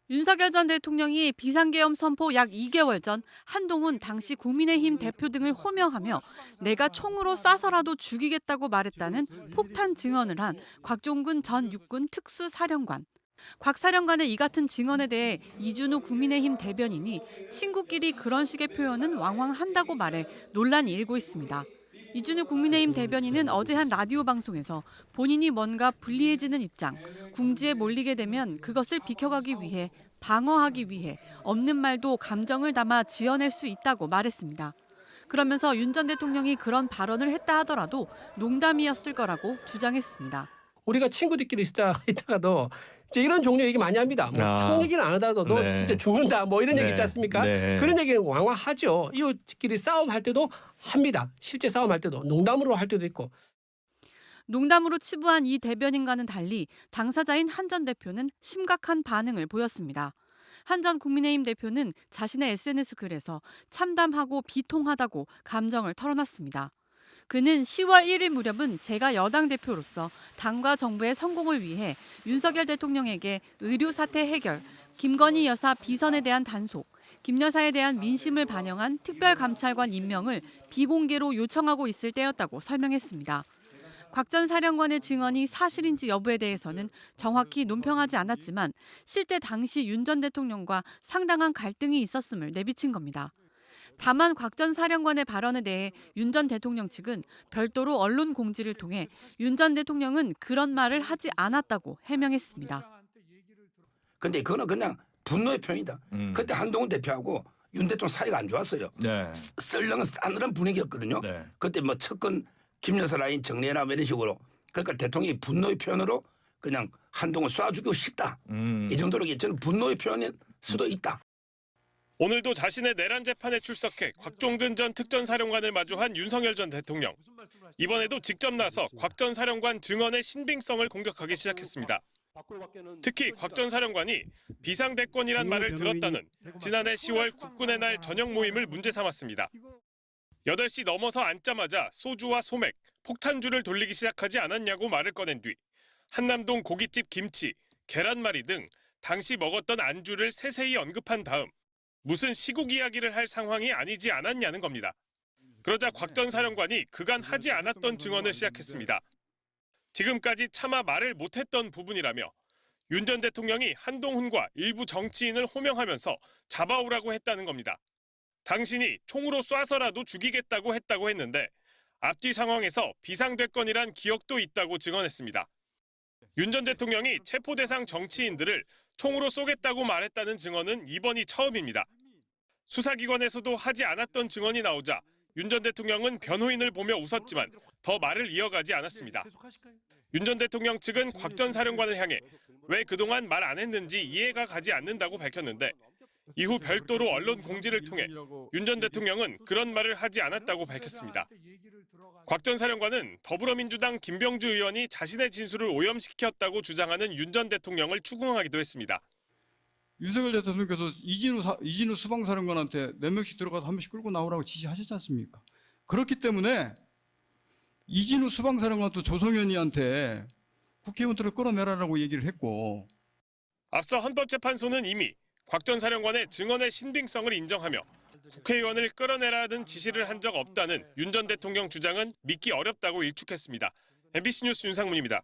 윤석열 전 대통령이 비상계엄 선포 약 2개월 전 한동훈 당시 국민의힘 대표 등을 호명하며 내가 총으로 쏴서라도 죽이겠다고 말했다는 폭탄 증언을 한 곽종근 전 육군 특수사령관. 곽 사령관의 이 같은 증언에 대해 이준우 국민의힘 대변인이 친구끼리 그런 식의 표현은 왕왕한다고 말해 논란이 일고 있습니다. 이준우 국민의힘 대변인은 어제 한 라디오 방송에서 본인이 뭔가 불리해지는 입장, 궁지에 몰리게 되면 그것을 비켜가기 위해 방어하기 위해 없는 말도 감정을 담아 지어낼 수 있다고 말했습니다. 그러면서 윤 전 대통령이 그런 발언을 했다 하더라도 농담이었을 거라고 주장했습니다. 우리가 친구들끼리 있다가도 이제 이런 종류 얘기 많이 합니다. 뭐 총 얘기는 안 하더라도 너 네. 진짜 죽는다 뭐 이런 얘기 있지 않습니까? 네. 그런 얘기는 왕왕하죠. 이웃끼리 싸움할 때도 합니다. 실제 싸움할 때도 농담으로 할 때도 있고. 농담으로 치부한 이 대변인과는 달리 당사자인 한 전 대표는 심각한 반응을 보였습니다. 한 전 국민의힘 대표는 자신의 SNS 글에서 참담하고 비통하다고 감정을 털어놨습니다. 그는 10월 1일 무렵은 제가 여당 대표로서 당과 정부의 성공을 위해 윤석열 대통령에게 의료 사태 해결, 김건희 여사 비선에 대한 단속, 김 여사에 대한 민심을 반영한 특별감찰관 임명을 비공개로 요청하고 있을 때였다고 설명했습니다. 곽 전 사령관의 증언이 사실인지 여부에 대해서는 정확히 논평하지 않았지만 실제 당시 윤 전 대통령과 상당한 갈등이 있었음을 내비친 겁니다. 다만 곽 전 사령관의 발언에 대해 윤 전 대통령 측은 별도로 언론 공지를 통해 윤 전 대통령은 그런 말을 하지 않았다고 해명했습니다. 근데 그거는 그냥 분노의 표현이다. 그때 한동훈 대표하고 윤 대통령 사이가 안 좋았어요. 네. 썰렁은 싸늘한 분위기였거든요. 네. 그때 뭐 첫건 김여사 라인 정리해라 뭐 이런 식으로. 그러니까 대통령이 분노의 표현으로 그냥 한동훈 쏴 죽이고 싶다. 이 정도로 저는 분노의 표현일 수도 있다. 오늘도 자신의 내란 재판에 출석해 곽종근 전 특전사령관을 마주한 윤석열 전 대통령. 이번에도 직접 나서 곽 전 사령관 증언의 신빙성을 공격하기 시작했습니다. 특히 곽 전 사령관이 비상대권이란 말을 들었다는 지난해 10월 국군의 날 저녁 모임을 문제 삼았습니다. 8시 넘어서 앉자마자 소주와 소맥, 폭탄주를 돌리기 시작하지 않았냐고 말을 꺼낸 뒤 한남동 고깃집 김치, 계란말이 등 당시 먹었던 안주를 세세히 언급한 다음 무슨 시국 이야기를 할 상황이 아니지 않았냐는 겁니다. 그러자 곽 전 사령관이 그간 하지 않았던 증언을 시작했습니다. 지금까지 차마 말을 못했던 부분이라며 윤 전 대통령이 한동훈과 일부 정치인을 호명하면서 잡아오라고 했다는 겁니다. 당신이 총으로 쏴서라도 죽이겠다고 했는데 앞뒤 상황에서 비상대권이란 기억도 있다고 증언했습니다. 윤 전 대통령이 체포 대상 정치인들을 총으로 쏘겠다고 말했다는 증언은 이번이 처음입니다. 수사기관에서도 하지 않았던 증언이 나오자 윤 전 대통령은 변호인을 보며 웃었지만 더 말을 이어가지 않았습니다. 윤 전 대통령 측은 곽 전 사령관을 향해 왜 그동안 말 안 했는지 이해가 가지 않는다고 밝혔는데 이후 별도로 언론 공지를 통해 윤 전 대통령은 그런 말을 하지 않았다고 밝혔습니다. 곽 전 사령관은 더불어민주당 김병주 의원이 자신의 진술을 오염시켰다고 주장하는 윤 전 대통령을 추궁하기도 했습니다. 윤석열 대통령께서 이진우 수방사령관한테 4명씩 들어가서 한 명씩 끌고 나오라고 지시하셨지 않습니까? 그렇기 때문에 이진우 수방사령관도 조성현이한테 국회의원들을 끌어내라라고 얘기를 했고 앞서 헌법재판소는 이미 곽 전 사령관의 증언의 신빙성을 인정하며 국회의원을 끌어내라는 지시를 한 적 없다는 윤 전 대통령 주장은 믿기 어렵다고 일축했습니다. MBC 뉴스 윤상문입니다.